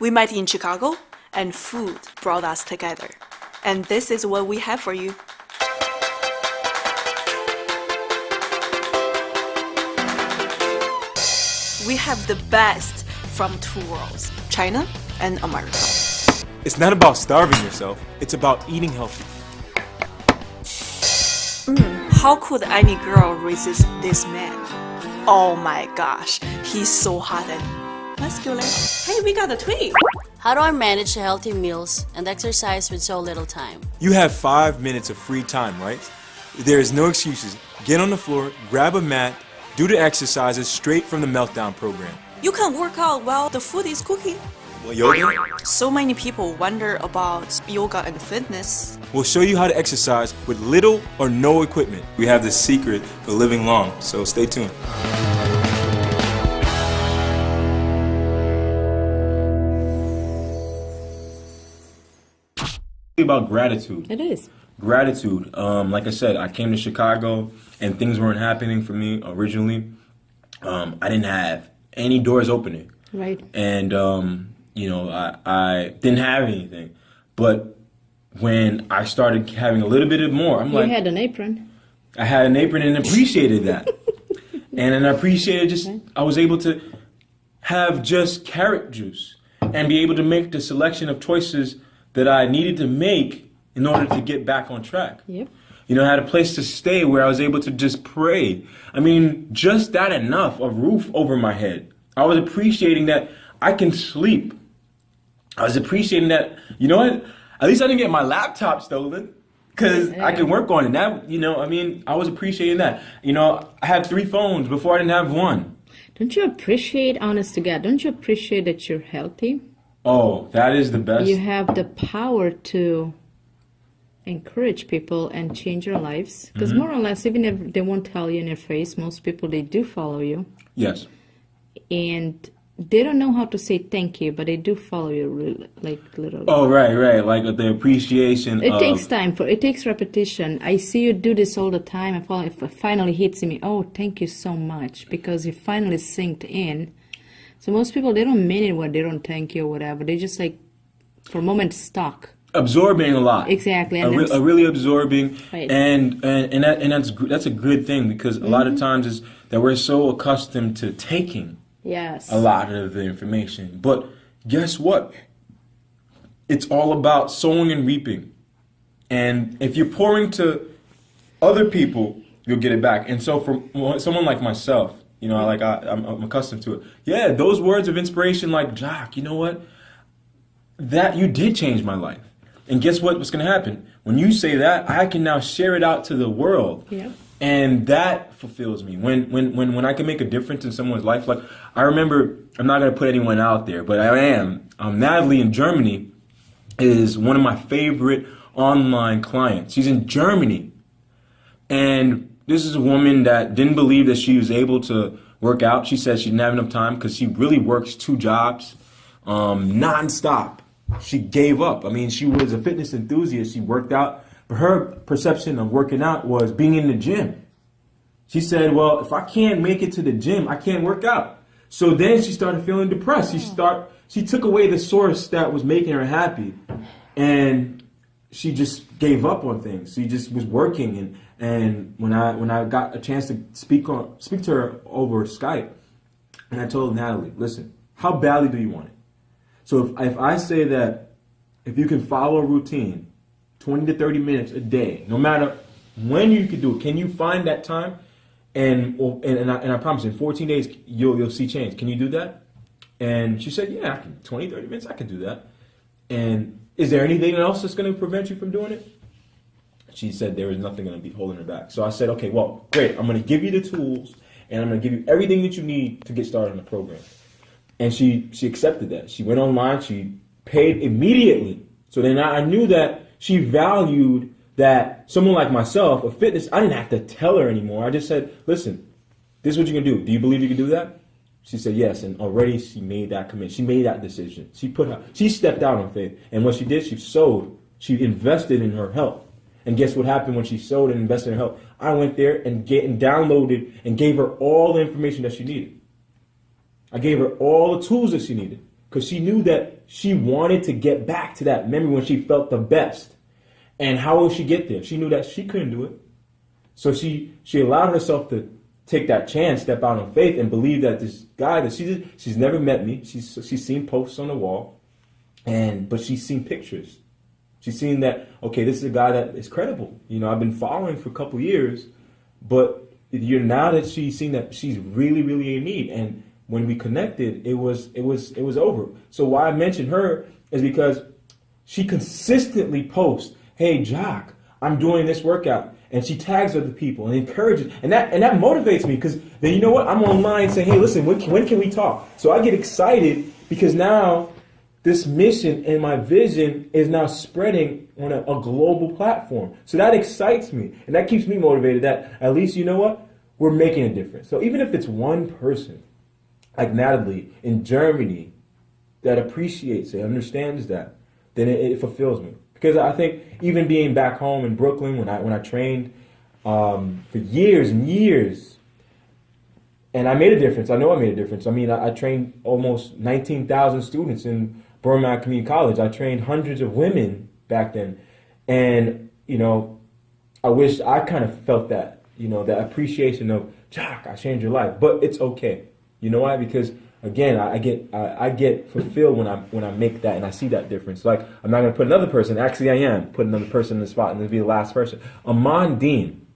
We met in Chicago, and food brought us together. And this is what we have for you. We have the best from two worlds, China and America. It's not about starving yourself, it's about eating healthy. How could any girl resist this man? Oh my gosh, he's so hot and masculine. Hey, we got a tweet. How do I manage healthy meals and exercise with so little time? You have 5 minutes of free time, right? There is no excuses. Get on the floor, grab a mat, do the exercises straight from the Meltdown program. You can work out while the food is cooking. Well, yoga? So many people wonder about yoga and fitness. We'll show you how to exercise with little or no equipment. We have the secret for living long, so stay tuned. About gratitude. It is. Gratitude. Like I said, I came to Chicago and things weren't happening for me originally. I didn't have any doors opening. Right. And, I didn't have anything. But when I started having a little bit of more, You had an apron. I had an apron and appreciated that. And then I appreciated I was able to have just carrot juice and be able to make the selection of choices that I needed to make in order to get back on track. Yep. I had a place to stay where I was able to just pray. I mean, just that enough, a roof over my head. I was appreciating that I can sleep. I was appreciating that, you know what? At least I didn't get my laptop stolen because I could work on it. That, I was appreciating that. I had 3 phones before I didn't have one. Don't you appreciate, honest to God, don't you appreciate that you're healthy? Oh, that is the best. You have the power to encourage people and change your lives. Because more or less, even if they won't tell you in your face, most people, they do follow you. Yes. And they don't know how to say thank you, but they do follow you, literally. Oh, right. Like the appreciation It takes time. It takes repetition. I see you do this all the time. It finally hits me. Oh, thank you so much. Because you finally synced in. So most people, they don't mean it when they don't thank you or whatever. They just for a moment, stuck. Absorbing a lot. Exactly. And really absorbing. Right. And that's a good thing because a lot of times is that we're so accustomed to taking a lot of the information. But guess what? It's all about sowing and reaping. And if you're pouring to other people, you'll get it back. And so for someone like myself, I'm accustomed to it. Yeah, those words of inspiration like, Jock, you know what? That you did change my life. And guess what's going to happen? When you say that, I can now share it out to the world. Yeah. And that fulfills me. When I can make a difference in someone's life. Like, I remember, I'm not going to put anyone out there, but I am. Natalie in Germany is one of my favorite online clients. She's in Germany. And this is a woman that didn't believe that she was able to work out. She said she didn't have enough time because she really works 2 jobs nonstop. She gave up. I mean, she was a fitness enthusiast. She worked out. But her perception of working out was being in the gym. She said, well, if I can't make it to the gym, I can't work out. So then she started feeling depressed. She took away the source that was making her happy. And she just gave up on things. She just was working. And when I got a chance to speak to her over Skype, and I told Natalie, listen, how badly do you want it? So if I say that if you can follow a routine, 20 to 30 minutes a day, no matter when you can do it, can you find that time? And I promise, in 14 days, you'll see change. Can you do that? And she said, yeah, I can. 20, 30 minutes, I can do that. And is there anything else that's going to prevent you from doing it? She said there was nothing going to be holding her back. So I said, okay, well, great. I'm going to give you the tools, and I'm going to give you everything that you need to get started on the program. And she accepted that. She went online. She paid immediately. So then I knew that she valued that someone like myself, a fitness, I didn't have to tell her anymore. I just said, listen, this is what you can do. Do you believe you can do that? She said yes, and already she made that commitment. She made that decision. She stepped out on faith. And what she did, she sowed. She invested in her health. And guess what happened when she sowed and invested in her health? I went there and downloaded and gave her all the information that she needed. I gave her all the tools that she needed. because she knew that she wanted to get back to that memory when she felt the best. And how will she get there? She knew that she couldn't do it. So she allowed herself to take that chance, step out on faith, and believe that this guy that she's never met me. She's seen posts on the wall, but she's seen pictures. She's seen that, okay, this is a guy that is credible. You know, I've been following for a couple years, but now that she's seen that she's really, really in need. And when we connected, it was over. So why I mentioned her is because she consistently posts, hey, Jock, I'm doing this workout. And she tags other people and encourages. And that motivates me, because then, you know what? I'm online saying, hey, listen, when can we talk? So I get excited because now this mission and my vision is now spreading on a global platform. So that excites me. And that keeps me motivated that at least, you know what? We're making a difference. So even if it's one person, like Natalie in Germany, that appreciates it, understands that, then it fulfills me. Because I think even being back home in Brooklyn, when I trained for years and years, and I made a difference. I know I made a difference. I mean, I trained almost 19,000 students in Burma Community College. I trained hundreds of women back then. And, you know, I wish I kind of felt that, you know, that appreciation of, Jock, I changed your life. But it's okay. You know why? Because again, I get fulfilled when I make that and I see that difference. Like, I'm not going to put another person. Actually, I am putting another person in the spot, and this will be the last person. Iman Dean.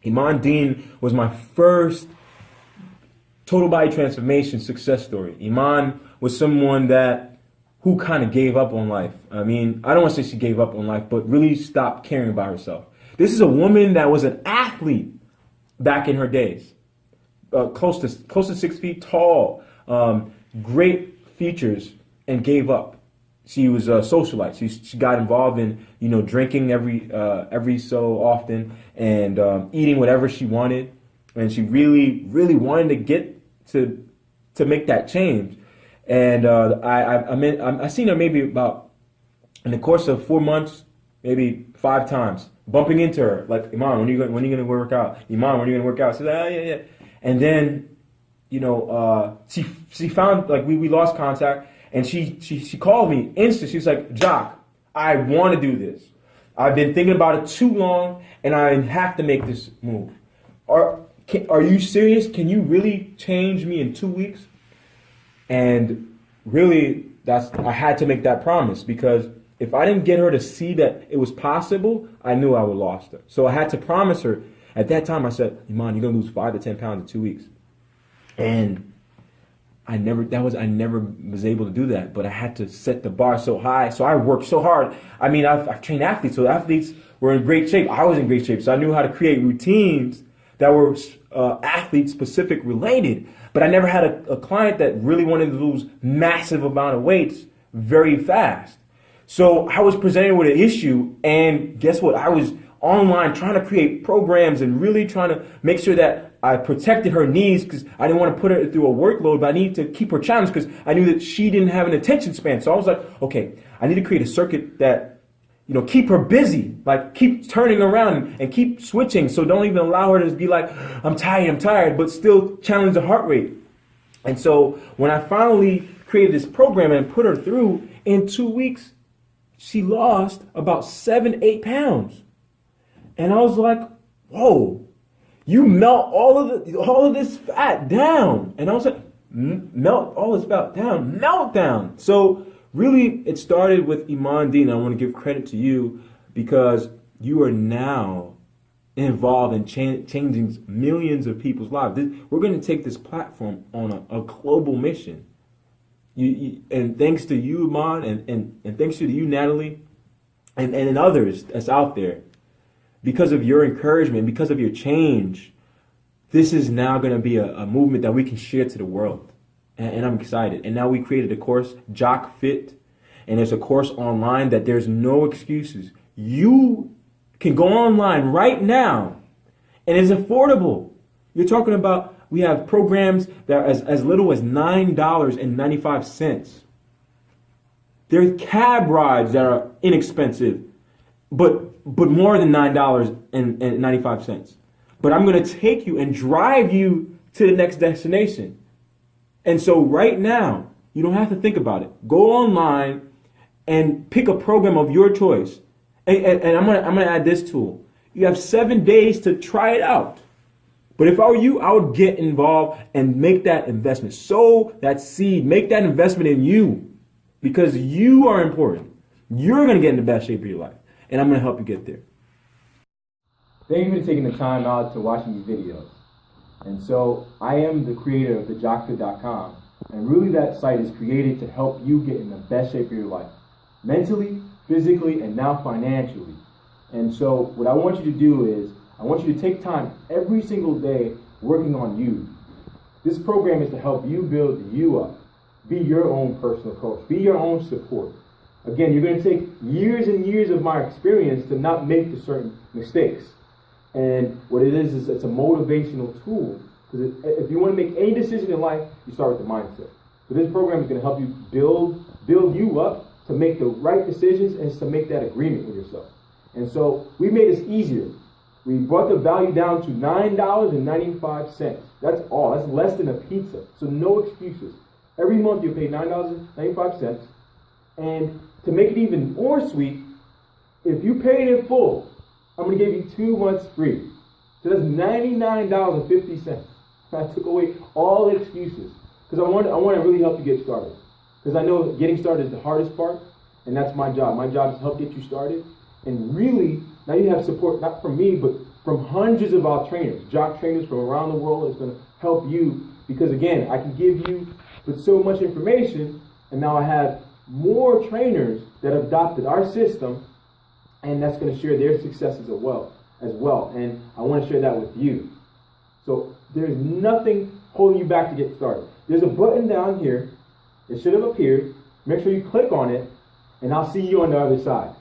Iman Dean was my first total body transformation success story. Iman was someone who kind of gave up on life. I mean, I don't want to say she gave up on life, but really stopped caring about herself. This is a woman that was an athlete back in her days, close to 6 feet tall. Great features, and gave up. She was a socialite. She got involved in, you know, drinking every so often, and eating whatever she wanted, and she really, really wanted to get to make that change. And I seen her maybe about, in the course of 4 months, maybe 5 times, bumping into her like, Iman, when are you gonna work out? Iman, when are you gonna work out? She said, yeah. And then, you know, she found, like, we lost contact, and she called me instant. She was like, Jock, I want to do this. I've been thinking about it too long, and I have to make this move. Are you serious? Can you really change me in 2 weeks? And really, I had to make that promise, because if I didn't get her to see that it was possible, I knew I would have lost her. So I had to promise her. At that time, I said, Iman, you're gonna lose 5 to 10 pounds in 2 weeks. And I never was able to do that, but I had to set the bar so high. So I worked so hard. I mean, I've trained athletes, so athletes were in great shape. I was in great shape, so I knew how to create routines that were athlete specific related. But I never had a client that really wanted to lose massive amount of weights very fast. So I was presented with an issue, and guess what? I was online trying to create programs and really trying to make sure that I protected her needs, because I didn't want to put her through a workload, but I needed to keep her challenged because I knew that she didn't have an attention span. So I was like, okay, I need to create a circuit that, you know, keep her busy, like keep turning around and keep switching. So don't even allow her to be like, I'm tired, but still challenge the heart rate. And so when I finally created this program and put her through, in 2 weeks, she lost about 7-8 pounds. And I was like, whoa. You melt all of this fat down. And I was like, melt all this fat down, meltdown. So really, it started with Iman Dean. I want to give credit to you, because you are now involved in changing millions of people's lives. We're going to take this platform on a global mission. And thanks to you, Iman, and thanks to you, Natalie, and others that's out there. Because of your encouragement, because of your change, this is now going to be a movement that we can share to the world. And I'm excited. And now we created a course, JOQFit, and it's a course online that there's no excuses. You can go online right now, and it's affordable. You're talking about, we have programs that are as little as $9.95. There's cab rides that are inexpensive, but more than $9.95. But I'm going to take you and drive you to the next destination. And so right now, You don't have to think about it. Go online and pick a program of your choice. And I'm gonna add this tool. You have 7 days to try it out. But if I were you, I would get involved and make that investment. Sow that seed. Make that investment in you. Because you are important. You're going to get in the best shape of your life. And I'm going to help you get there. Thank you for taking the time out to watching these videos. And so I am the creator of the JOQFit.com. And really that site is created to help you get in the best shape of your life. Mentally, physically, and now financially. And so what I want you to do is, I want you to take time every single day working on you. This program is to help you build you up. Be your own personal coach. Be your own support. Again, you're going to take years and years of my experience to not make the certain mistakes. And what it is it's a motivational tool. Because if you want to make any decision in life, you start with the mindset. So this program is going to help you build you up to make the right decisions and to make that agreement with yourself. And so we made this easier. We brought the value down to $9.95. That's all. That's less than a pizza. So no excuses. Every month you pay $9.95. And to make it even more sweet, if you pay it in full, I'm going to give you 2 months free. So that's $99.50. I took away all the excuses. Because I want to really help you get started. Because I know getting started is the hardest part. And that's my job. My job is to help get you started. And really, now you have support, not from me, but from hundreds of our trainers, JOQ trainers from around the world that's going to help you. Because again, I can give you with so much information, and now I have more trainers that have adopted our system, and that's going to share their successes as well. And I want to share that with you. So there's nothing holding you back to get started. There's a button down here. It should have appeared. Make sure you click on it, and I'll see you on the other side.